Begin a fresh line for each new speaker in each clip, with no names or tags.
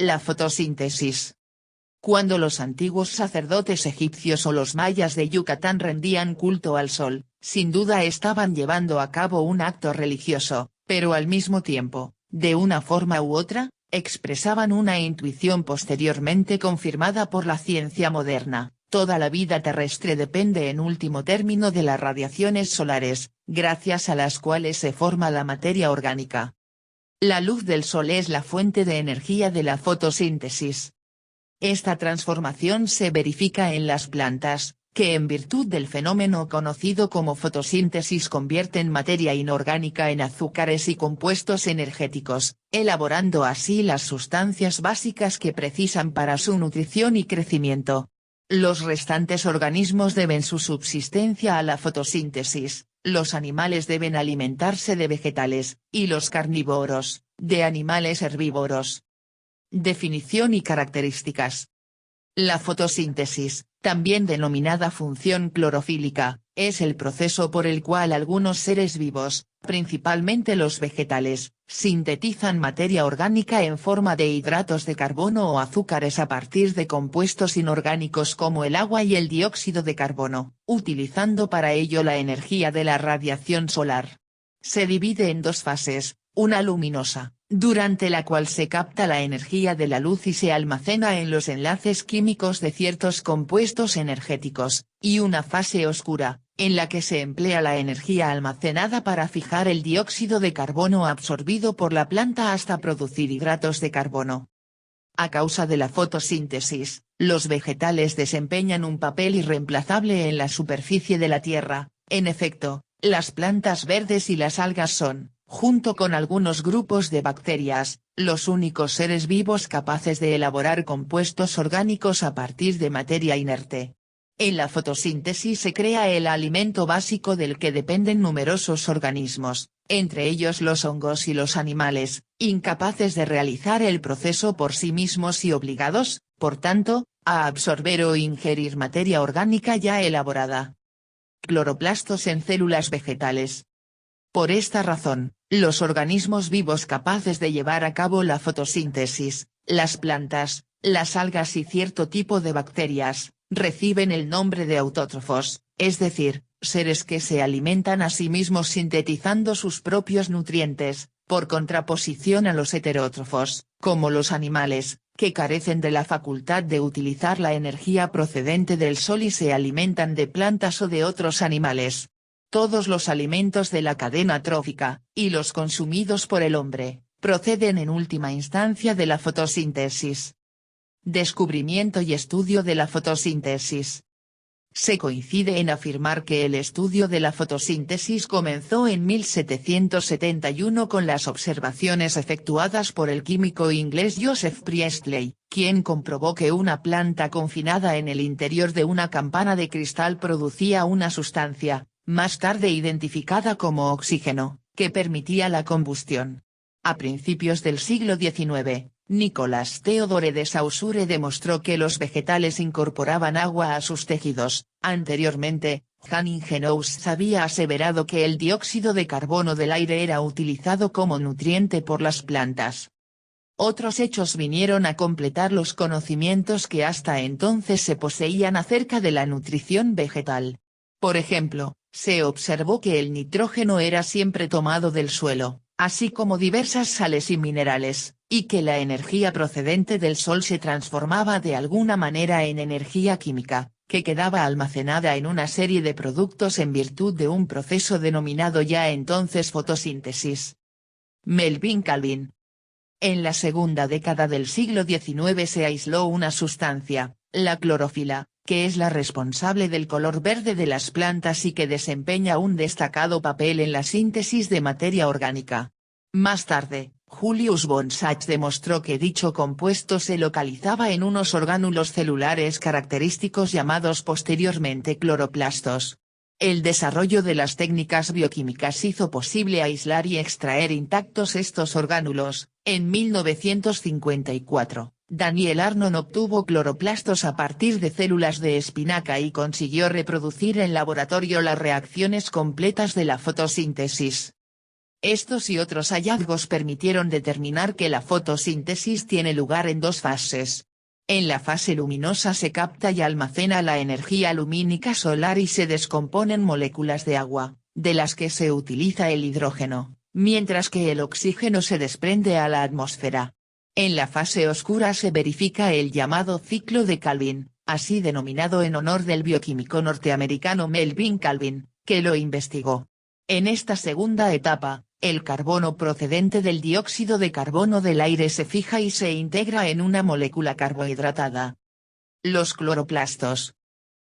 La fotosíntesis. Cuando los antiguos sacerdotes egipcios o los mayas de Yucatán rendían culto al sol, sin duda estaban llevando a cabo un acto religioso, pero al mismo tiempo, de una forma u otra, expresaban una intuición posteriormente confirmada por la ciencia moderna: toda la vida terrestre depende en último término de las radiaciones solares, gracias a las cuales se forma la materia orgánica. La luz del sol es la fuente de energía de la fotosíntesis. Esta transformación se verifica en las plantas, que en virtud del fenómeno conocido como fotosíntesis convierten materia inorgánica en azúcares y compuestos energéticos, elaborando así las sustancias básicas que precisan para su nutrición y crecimiento. Los restantes organismos deben su subsistencia a la fotosíntesis, los animales deben alimentarse de vegetales, y los carnívoros, de animales herbívoros. Definición y características. La fotosíntesis, también denominada función clorofílica, es el proceso por el cual algunos seres vivos, principalmente los vegetales, sintetizan materia orgánica en forma de hidratos de carbono o azúcares a partir de compuestos inorgánicos como el agua y el dióxido de carbono, utilizando para ello la energía de la radiación solar. Se divide en dos fases: una luminosa, durante la cual se capta la energía de la luz y se almacena en los enlaces químicos de ciertos compuestos energéticos, y una fase oscura, en la que se emplea la energía almacenada para fijar el dióxido de carbono absorbido por la planta hasta producir hidratos de carbono. A causa de la fotosíntesis, los vegetales desempeñan un papel irreemplazable en la superficie de la Tierra. En efecto, las plantas verdes y las algas son, junto con algunos grupos de bacterias, los únicos seres vivos capaces de elaborar compuestos orgánicos a partir de materia inerte. En la fotosíntesis se crea el alimento básico del que dependen numerosos organismos, entre ellos los hongos y los animales, incapaces de realizar el proceso por sí mismos y obligados, por tanto, a absorber o ingerir materia orgánica ya elaborada. Cloroplastos en células vegetales. Por esta razón, los organismos vivos capaces de llevar a cabo la fotosíntesis, las plantas, las algas y cierto tipo de bacterias, reciben el nombre de autótrofos, es decir, seres que se alimentan a sí mismos sintetizando sus propios nutrientes, por contraposición a los heterótrofos, como los animales, que carecen de la facultad de utilizar la energía procedente del sol y se alimentan de plantas o de otros animales. Todos los alimentos de la cadena trófica, y los consumidos por el hombre, proceden en última instancia de la fotosíntesis. Descubrimiento y estudio de la fotosíntesis. Se coincide en afirmar que el estudio de la fotosíntesis comenzó en 1771 con las observaciones efectuadas por el químico inglés Joseph Priestley, quien comprobó que una planta confinada en el interior de una campana de cristal producía una sustancia, más tarde identificada como oxígeno, que permitía la combustión. A principios del siglo XIX, Nicolas Theodore de Saussure demostró que los vegetales incorporaban agua a sus tejidos. Anteriormente, Jan Ingenous había aseverado que el dióxido de carbono del aire era utilizado como nutriente por las plantas. Otros hechos vinieron a completar los conocimientos que hasta entonces se poseían acerca de la nutrición vegetal. Por ejemplo, se observó que el nitrógeno era siempre tomado del suelo, así como diversas sales y minerales, y que la energía procedente del sol se transformaba de alguna manera en energía química, que quedaba almacenada en una serie de productos en virtud de un proceso denominado ya entonces fotosíntesis. Melvin Calvin. En la segunda década del siglo XIX se aisló una sustancia, la clorofila, que es la responsable del color verde de las plantas y que desempeña un destacado papel en la síntesis de materia orgánica. Más tarde, Julius von Sachs demostró que dicho compuesto se localizaba en unos orgánulos celulares característicos llamados posteriormente cloroplastos. El desarrollo de las técnicas bioquímicas hizo posible aislar y extraer intactos estos orgánulos. En 1954, Daniel Arnon obtuvo cloroplastos a partir de células de espinaca y consiguió reproducir en laboratorio las reacciones completas de la fotosíntesis. Estos y otros hallazgos permitieron determinar que la fotosíntesis tiene lugar en dos fases. En la fase luminosa se capta y almacena la energía lumínica solar y se descomponen moléculas de agua, de las que se utiliza el hidrógeno, mientras que el oxígeno se desprende a la atmósfera. En la fase oscura se verifica el llamado ciclo de Calvin, así denominado en honor del bioquímico norteamericano Melvin Calvin, que lo investigó. En esta segunda etapa, el carbono procedente del dióxido de carbono del aire se fija y se integra en una molécula carbohidratada. Los cloroplastos.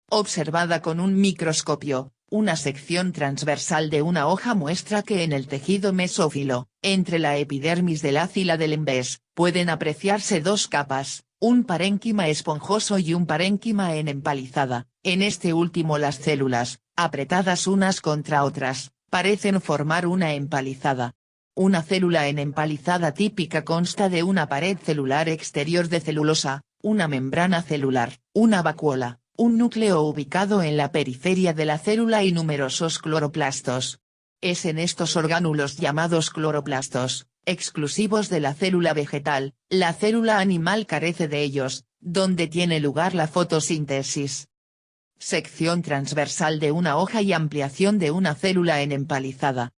Observada con un microscopio, una sección transversal de una hoja muestra que en el tejido mesófilo, entre la epidermis del haz y la del embés, pueden apreciarse dos capas, un parénquima esponjoso y un parénquima en empalizada. En este último las células, apretadas unas contra otras, parecen formar una empalizada. Una célula en empalizada típica consta de una pared celular exterior de celulosa, una membrana celular, una vacuola, un núcleo ubicado en la periferia de la célula y numerosos cloroplastos. Es en estos orgánulos llamados cloroplastos, exclusivos de la célula vegetal, la célula animal carece de ellos, donde tiene lugar la fotosíntesis. Sección transversal de una hoja y ampliación de una célula en empalizada.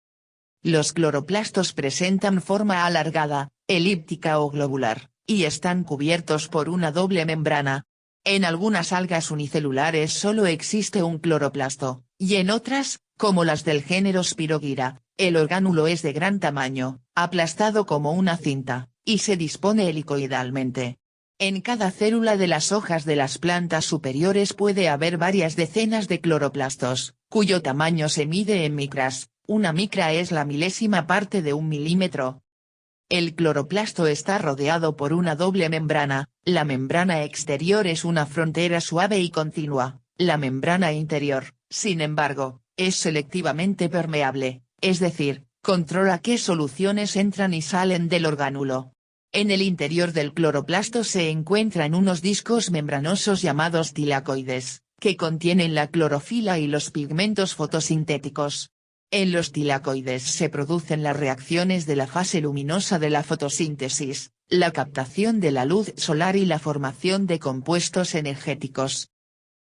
Los cloroplastos presentan forma alargada, elíptica o globular, y están cubiertos por una doble membrana. En algunas algas unicelulares solo existe un cloroplasto, y en otras, como las del género Spirogyra, el orgánulo es de gran tamaño, aplastado como una cinta, y se dispone helicoidalmente. En cada célula de las hojas de las plantas superiores puede haber varias decenas de cloroplastos, cuyo tamaño se mide en micras. Una micra es la milésima parte de un milímetro. El cloroplasto está rodeado por una doble membrana, la membrana exterior es una frontera suave y continua, la membrana interior, sin embargo, es selectivamente permeable, es decir, controla qué soluciones entran y salen del orgánulo. En el interior del cloroplasto se encuentran unos discos membranosos llamados tilacoides, que contienen la clorofila y los pigmentos fotosintéticos. En los tilacoides se producen las reacciones de la fase luminosa de la fotosíntesis, la captación de la luz solar y la formación de compuestos energéticos.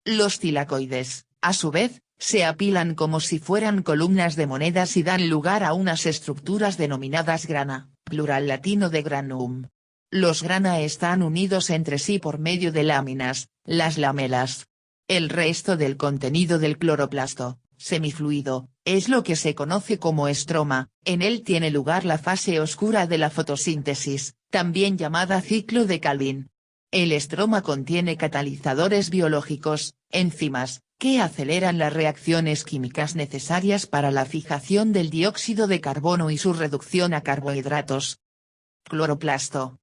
Los tilacoides, a su vez, se apilan como si fueran columnas de monedas y dan lugar a unas estructuras denominadas grana, plural latino de granum. Los grana están unidos entre sí por medio de láminas, las lamelas. El resto del contenido del cloroplasto, semifluido, es lo que se conoce como estroma, en él tiene lugar la fase oscura de la fotosíntesis, también llamada ciclo de Calvin. El estroma contiene catalizadores biológicos, enzimas, que aceleran las reacciones químicas necesarias para la fijación del dióxido de carbono y su reducción a carbohidratos. Cloroplasto.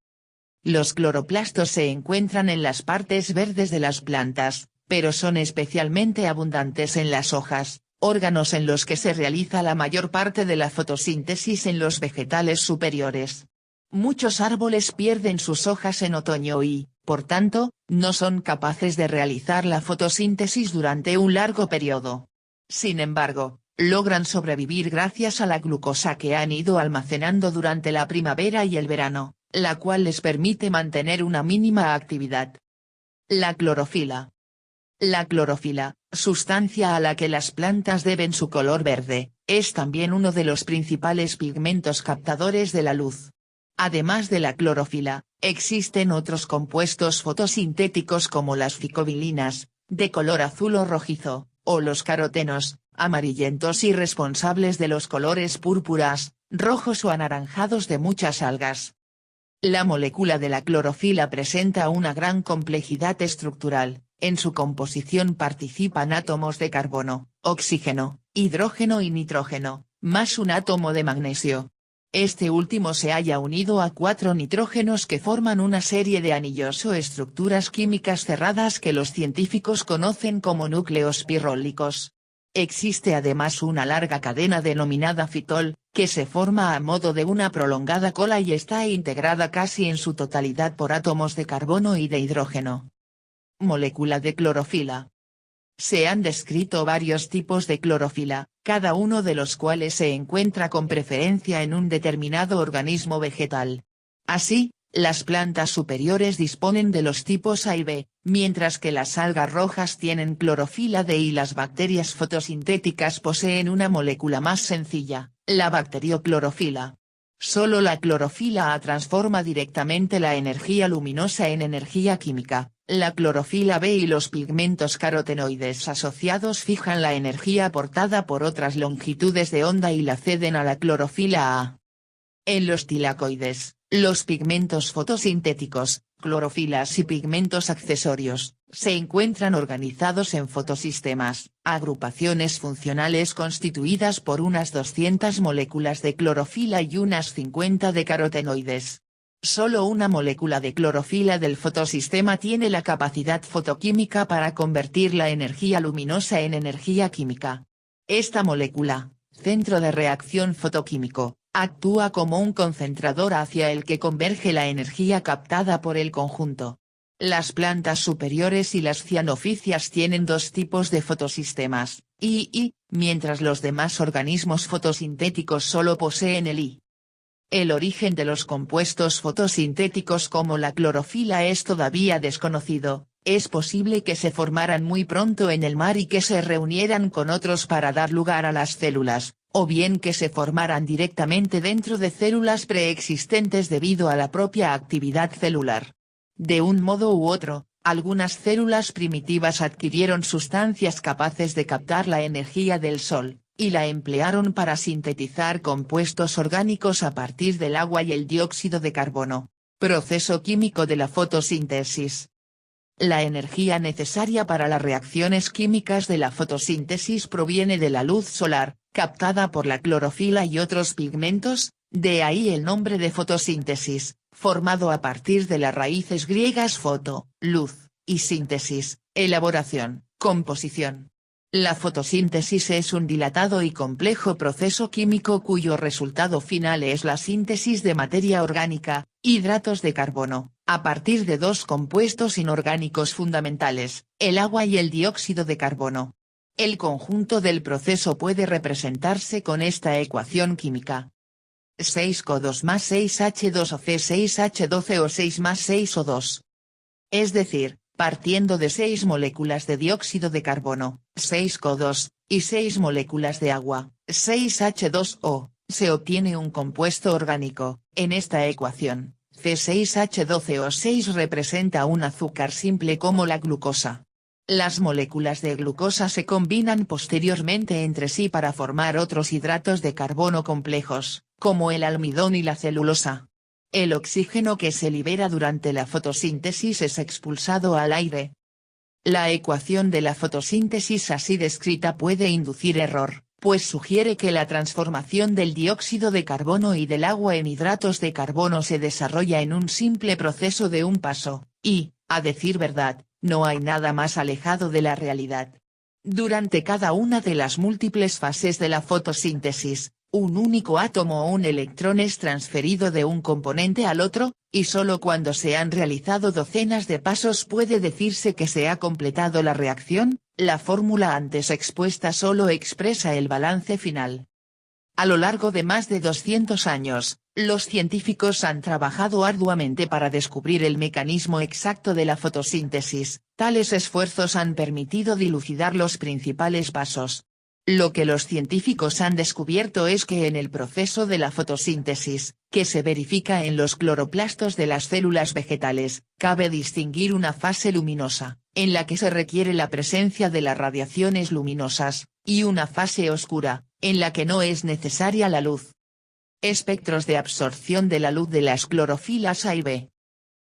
Los cloroplastos se encuentran en las partes verdes de las plantas, pero son especialmente abundantes en las hojas, órganos en los que se realiza la mayor parte de la fotosíntesis en los vegetales superiores. Muchos árboles pierden sus hojas en otoño y, por tanto, no son capaces de realizar la fotosíntesis durante un largo periodo. Sin embargo, logran sobrevivir gracias a la glucosa que han ido almacenando durante la primavera y el verano, la cual les permite mantener una mínima actividad. La clorofila. La clorofila, sustancia a la que las plantas deben su color verde, es también uno de los principales pigmentos captadores de la luz. Además de la clorofila, existen otros compuestos fotosintéticos como las ficobilinas, de color azul o rojizo, o los carotenos, amarillentos y responsables de los colores púrpuras, rojos o anaranjados de muchas algas. La molécula de la clorofila presenta una gran complejidad estructural, en su composición participan átomos de carbono, oxígeno, hidrógeno y nitrógeno, más un átomo de magnesio. Este último se halla unido a 4 nitrógenos que forman una serie de anillos o estructuras químicas cerradas que los científicos conocen como núcleos pirrólicos. Existe además una larga cadena denominada fitol, que se forma a modo de una prolongada cola y está integrada casi en su totalidad por átomos de carbono y de hidrógeno. Molécula de clorofila. Se han descrito varios tipos de clorofila, cada uno de los cuales se encuentra con preferencia en un determinado organismo vegetal. Así, las plantas superiores disponen de los tipos A y B, mientras que las algas rojas tienen clorofila D y las bacterias fotosintéticas poseen una molécula más sencilla, la bacterioclorofila. Solo la clorofila A transforma directamente la energía luminosa en energía química, la clorofila B y los pigmentos carotenoides asociados fijan la energía aportada por otras longitudes de onda y la ceden a la clorofila A. En los tilacoides, los pigmentos fotosintéticos, clorofilas y pigmentos accesorios, se encuentran organizados en fotosistemas, agrupaciones funcionales constituidas por unas 200 moléculas de clorofila y unas 50 de carotenoides. Solo una molécula de clorofila del fotosistema tiene la capacidad fotoquímica para convertir la energía luminosa en energía química. Esta molécula, centro de reacción fotoquímico, actúa como un concentrador hacia el que converge la energía captada por el conjunto. Las superiores y las cianoficias tienen dos tipos de fotosistemas, I, mientras los demás organismos fotosintéticos solo poseen el I. El origen de los compuestos fotosintéticos como la clorofila es todavía desconocido, es posible que se formaran muy pronto en el mar y que se reunieran con otros para dar lugar a las células, o bien que se formaran directamente dentro de células preexistentes debido a la propia actividad celular. De un modo u otro, algunas células primitivas adquirieron sustancias capaces de captar la energía del sol, y la emplearon para sintetizar compuestos orgánicos a partir del agua y el dióxido de carbono, proceso químico de la fotosíntesis. La energía necesaria para las reacciones químicas de la fotosíntesis proviene de la luz solar, captada por la clorofila y otros pigmentos, de ahí el nombre de fotosíntesis, formado a partir de las raíces griegas foto, luz, y síntesis, elaboración, composición. La fotosíntesis es un dilatado y complejo proceso químico cuyo resultado final es la síntesis de materia orgánica, hidratos de carbono, a partir de dos compuestos inorgánicos fundamentales, el agua y el dióxido de carbono. El conjunto del proceso puede representarse con esta ecuación química. 6CO2 más 6H2O C6H12O 6 más 6O2. Es decir, partiendo de 6 moléculas de dióxido de carbono, 6CO2, y 6 moléculas de agua, 6H2O, se obtiene un compuesto orgánico. En esta ecuación, C6H12O6 representa un azúcar simple como la glucosa. Las moléculas de glucosa se combinan posteriormente entre sí para formar otros hidratos de carbono complejos, como el almidón y la celulosa. El oxígeno que se libera durante la fotosíntesis es expulsado al aire. La ecuación de la fotosíntesis así descrita puede inducir error, pues sugiere que la transformación del dióxido de carbono y del agua en hidratos de carbono se desarrolla en un simple proceso de un paso, y, a decir verdad, no hay nada más alejado de la realidad. Durante cada una de las múltiples fases de la fotosíntesis, un único átomo o un electrón es transferido de un componente al otro, y solo cuando se han realizado docenas de pasos puede decirse que se ha completado la reacción. La fórmula antes expuesta solo expresa el balance final. A lo largo de más de 200 años, los científicos han trabajado arduamente para descubrir el mecanismo exacto de la fotosíntesis. Tales esfuerzos han permitido dilucidar los principales pasos. Lo que los científicos han descubierto es que en el proceso de la fotosíntesis, que se verifica en los cloroplastos de las células vegetales, cabe distinguir una fase luminosa, en la que se requiere la presencia de las radiaciones luminosas, y una fase oscura, en la que no es necesaria la luz. Espectros de absorción de la luz de las clorofilas A y B.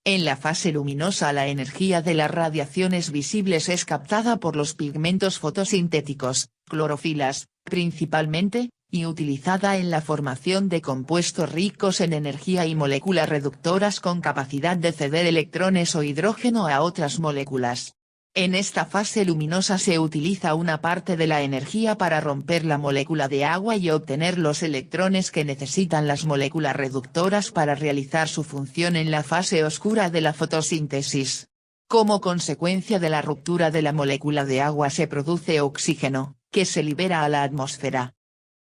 En la fase luminosa la energía de las radiaciones visibles es captada por los pigmentos fotosintéticos, clorofilas, principalmente, y utilizada en la formación de compuestos ricos en energía y moléculas reductoras con capacidad de ceder electrones o hidrógeno a otras moléculas. En esta fase luminosa se utiliza una parte de la energía para romper la molécula de agua y obtener los electrones que necesitan las moléculas reductoras para realizar su función en la fase oscura de la fotosíntesis. Como consecuencia de la ruptura de la molécula de agua se produce oxígeno, que se libera a la atmósfera.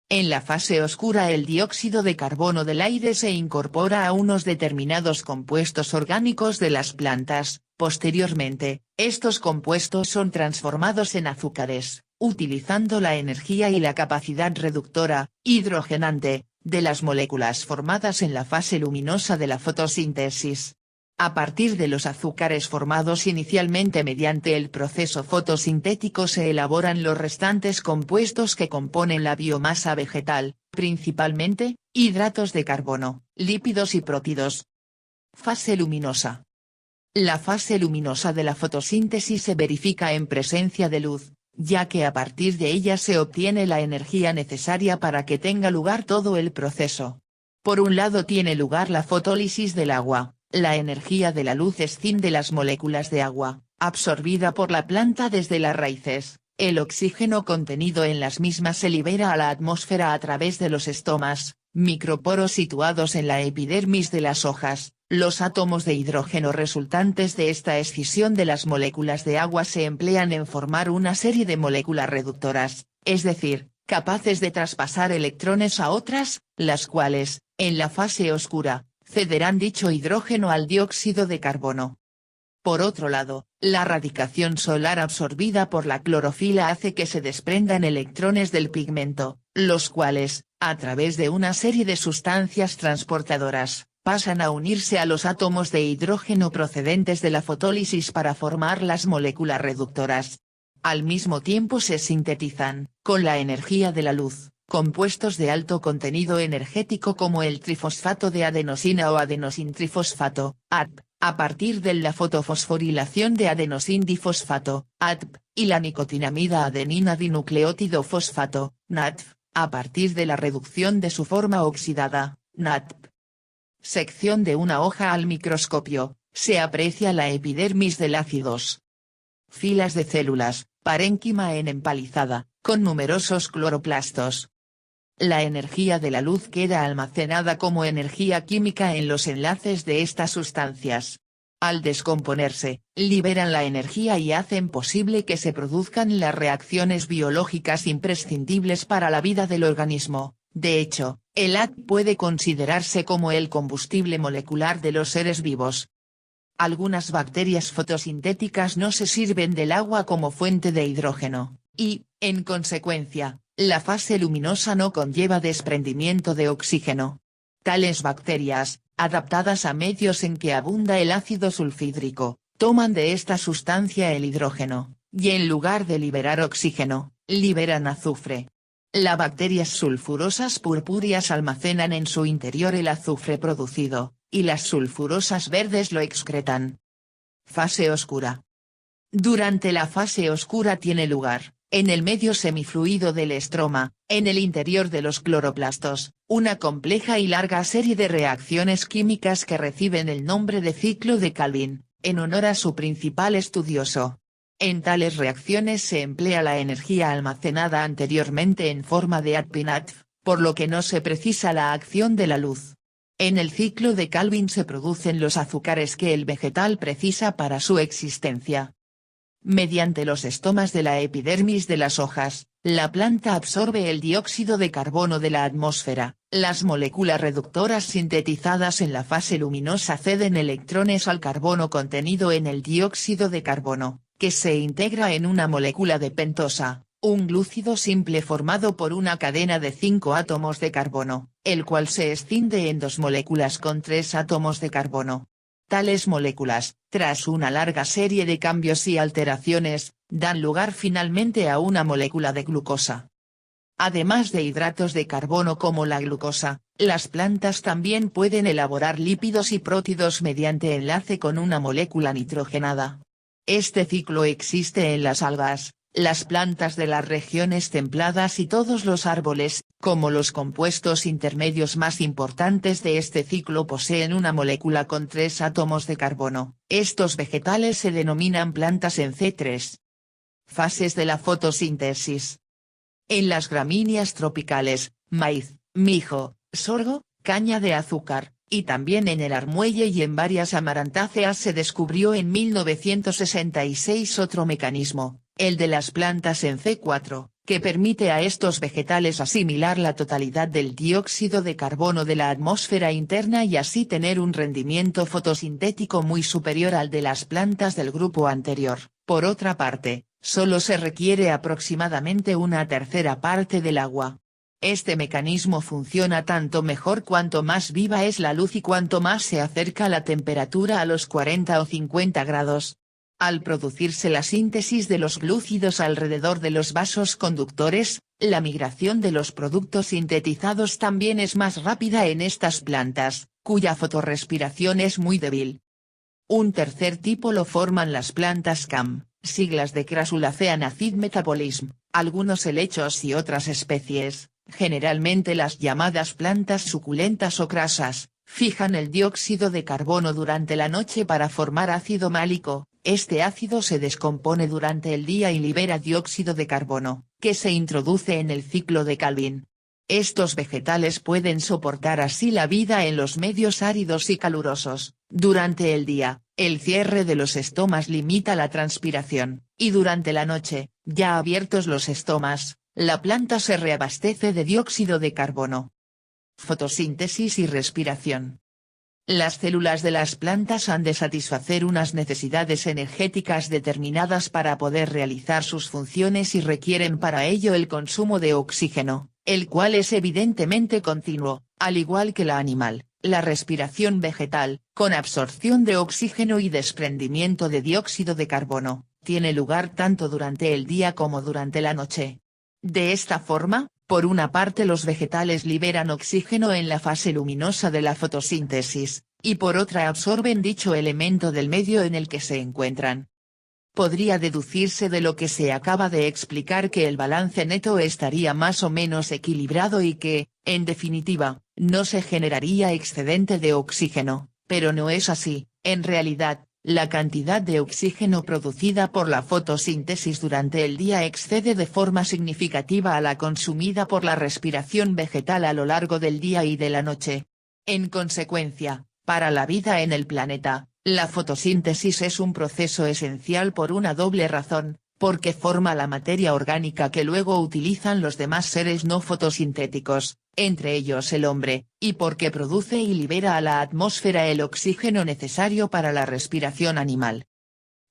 En la fase oscura el dióxido de carbono del aire se incorpora a unos determinados compuestos orgánicos de las plantas. Posteriormente, estos compuestos son transformados en azúcares, utilizando la energía y la capacidad reductora, hidrogenante, de las moléculas formadas en la fase luminosa de la fotosíntesis. A partir de los azúcares formados inicialmente mediante el proceso fotosintético se elaboran los restantes compuestos que componen la biomasa vegetal, principalmente, hidratos de carbono, lípidos y prótidos. Fase luminosa. La fase luminosa de la fotosíntesis se verifica en presencia de luz, ya que a partir de ella se obtiene la energía necesaria para que tenga lugar todo el proceso. Por un lado tiene lugar la fotólisis del agua. La energía de la luz escinde las moléculas de agua, absorbida por la planta desde las raíces. El oxígeno contenido en las mismas se libera a la atmósfera a través de los estomas, microporos situados en la epidermis de las hojas. Los átomos de hidrógeno resultantes de esta escisión de las moléculas de agua se emplean en formar una serie de moléculas reductoras, es decir, capaces de traspasar electrones a otras, las cuales, en la fase oscura, cederán dicho hidrógeno al dióxido de carbono. Por otro lado, la radiación solar absorbida por la clorofila hace que se desprendan electrones del pigmento, los cuales, a través de una serie de sustancias transportadoras, pasan a unirse a los átomos de hidrógeno procedentes de la fotólisis para formar las moléculas reductoras. Al mismo tiempo se sintetizan, con la energía de la luz, compuestos de alto contenido energético como el trifosfato de adenosina o adenosintrifosfato, ADP, a partir de la fotofosforilación de adenosindifosfato, ADP, y la nicotinamida adenina dinucleótido fosfato, NADF, a partir de la reducción de su forma oxidada, NADP. Sección de una hoja al microscopio, se aprecia la epidermis del ácidos. Filas de células, parénquima en empalizada, con numerosos cloroplastos. La energía de la luz queda almacenada como energía química en los enlaces de estas sustancias. Al descomponerse, liberan la energía y hacen posible que se produzcan las reacciones biológicas imprescindibles para la vida del organismo. De hecho, el ADP puede considerarse como el combustible molecular de los seres vivos. Algunas bacterias fotosintéticas no se sirven del agua como fuente de hidrógeno, y, en consecuencia, la fase luminosa no conlleva desprendimiento de oxígeno. Tales bacterias, adaptadas a medios en que abunda el ácido sulfhídrico, toman de esta sustancia el hidrógeno, y en lugar de liberar oxígeno, liberan azufre. Las bacterias sulfurosas purpúreas almacenan en su interior el azufre producido, y las sulfurosas verdes lo excretan. Fase oscura. Durante la fase oscura tiene lugar, en el medio semifluido del estroma, en el interior de los cloroplastos, una compleja y larga serie de reacciones químicas que reciben el nombre de ciclo de Calvin, en honor a su principal estudioso. En tales reacciones se emplea la energía almacenada anteriormente en forma de ADP-NADF, por lo que no se precisa la acción de la luz. En el ciclo de Calvin se producen los azúcares que el vegetal precisa para su existencia. Mediante los estomas de la epidermis de las hojas, la planta absorbe el dióxido de carbono de la atmósfera. Las moléculas reductoras sintetizadas en la fase luminosa ceden electrones al carbono contenido en el dióxido de carbono, que se integra en una molécula de pentosa, un glúcido simple formado por una cadena de 5 átomos de carbono, el cual se escinde en 2 moléculas con 3 átomos de carbono. Tales moléculas, tras una larga serie de cambios y alteraciones, dan lugar finalmente a una molécula de glucosa. Además de hidratos de carbono como la glucosa, las plantas también pueden elaborar lípidos y prótidos mediante enlace con una molécula nitrogenada. Este ciclo existe en las algas, las plantas de las regiones templadas y todos los árboles, como los compuestos intermedios más importantes de este ciclo poseen una molécula con 3 átomos de carbono. Estos vegetales se denominan plantas en C3. Fases de la fotosíntesis. En las gramíneas tropicales, maíz, mijo, sorgo, caña de azúcar, y también en el armuelle y en varias amarantáceas se descubrió en 1966 otro mecanismo, el de las plantas en C4, que permite a estos vegetales asimilar la totalidad del dióxido de carbono de la atmósfera interna y así tener un rendimiento fotosintético muy superior al de las plantas del grupo anterior. Por otra parte, solo se requiere aproximadamente una tercera parte del agua. Este mecanismo funciona tanto mejor cuanto más viva es la luz y cuanto más se acerca la temperatura a los 40 o 50 grados. Al producirse la síntesis de los glúcidos alrededor de los vasos conductores, la migración de los productos sintetizados también es más rápida en estas plantas, cuya fotorrespiración es muy débil. Un tercer tipo lo forman las plantas CAM, siglas de Crassulacean Acid Metabolism, algunos helechos y otras especies, generalmente las llamadas plantas suculentas o crasas, fijan el dióxido de carbono durante la noche para formar ácido málico. Este ácido se descompone durante el día y libera dióxido de carbono, que se introduce en el ciclo de Calvin. Estos vegetales pueden soportar así la vida en los medios áridos y calurosos. Durante el día, el cierre de los estomas limita la transpiración, y durante la noche, ya abiertos los estomas, la planta se reabastece de dióxido de carbono. Fotosíntesis y respiración. Las células de las plantas han de satisfacer unas necesidades energéticas determinadas para poder realizar sus funciones y requieren para ello el consumo de oxígeno, el cual es evidentemente continuo, al igual que la animal. La respiración vegetal, con absorción de oxígeno y desprendimiento de dióxido de carbono, tiene lugar tanto durante el día como durante la noche. De esta forma, por una parte los vegetales liberan oxígeno en la fase luminosa de la fotosíntesis, y por otra absorben dicho elemento del medio en el que se encuentran. Podría deducirse de lo que se acaba de explicar que el balance neto estaría más o menos equilibrado y que, en definitiva, no se generaría excedente de oxígeno, pero no es así. En realidad, la cantidad de oxígeno producida por la fotosíntesis durante el día excede de forma significativa a la consumida por la respiración vegetal a lo largo del día y de la noche. En consecuencia, para la vida en el planeta, la fotosíntesis es un proceso esencial por una doble razón, porque forma la materia orgánica que luego utilizan los demás seres no fotosintéticos, entre ellos el hombre, y porque produce y libera a la atmósfera el oxígeno necesario para la respiración animal.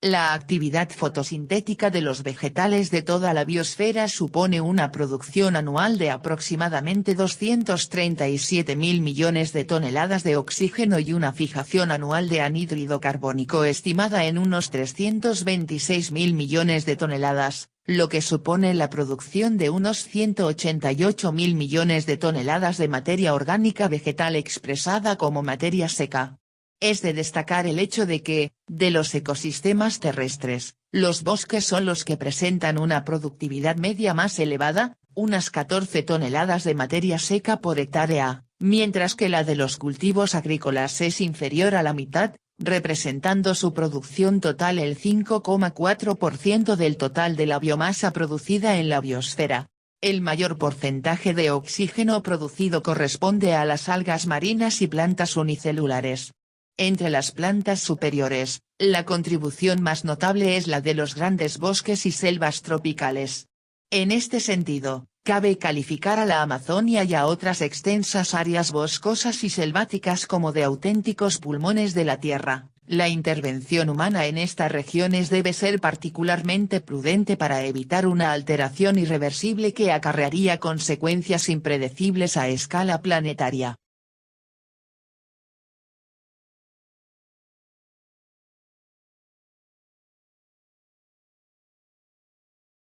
La actividad fotosintética de los vegetales de toda la biosfera supone una producción anual de aproximadamente 237.000 millones de toneladas de oxígeno y una fijación anual de anhídrido carbónico estimada en unos 326.000 millones de toneladas, lo que supone la producción de unos 188.000 millones de toneladas de materia orgánica vegetal expresada como materia seca. Es de destacar el hecho de que, de los ecosistemas terrestres, los bosques son los que presentan una productividad media más elevada, unas 14 toneladas de materia seca por hectárea, mientras que la de los cultivos agrícolas es inferior a la mitad, representando su producción total el 5,4% del total de la biomasa producida en la biosfera. El mayor porcentaje de oxígeno producido corresponde a las algas marinas y plantas unicelulares. Entre las plantas superiores, la contribución más notable es la de los grandes bosques y selvas tropicales. En este sentido, cabe calificar a la Amazonia y a otras extensas áreas boscosas y selváticas como de auténticos pulmones de la Tierra. La intervención humana en estas regiones debe ser particularmente prudente para evitar una alteración irreversible que acarrearía consecuencias impredecibles a escala planetaria.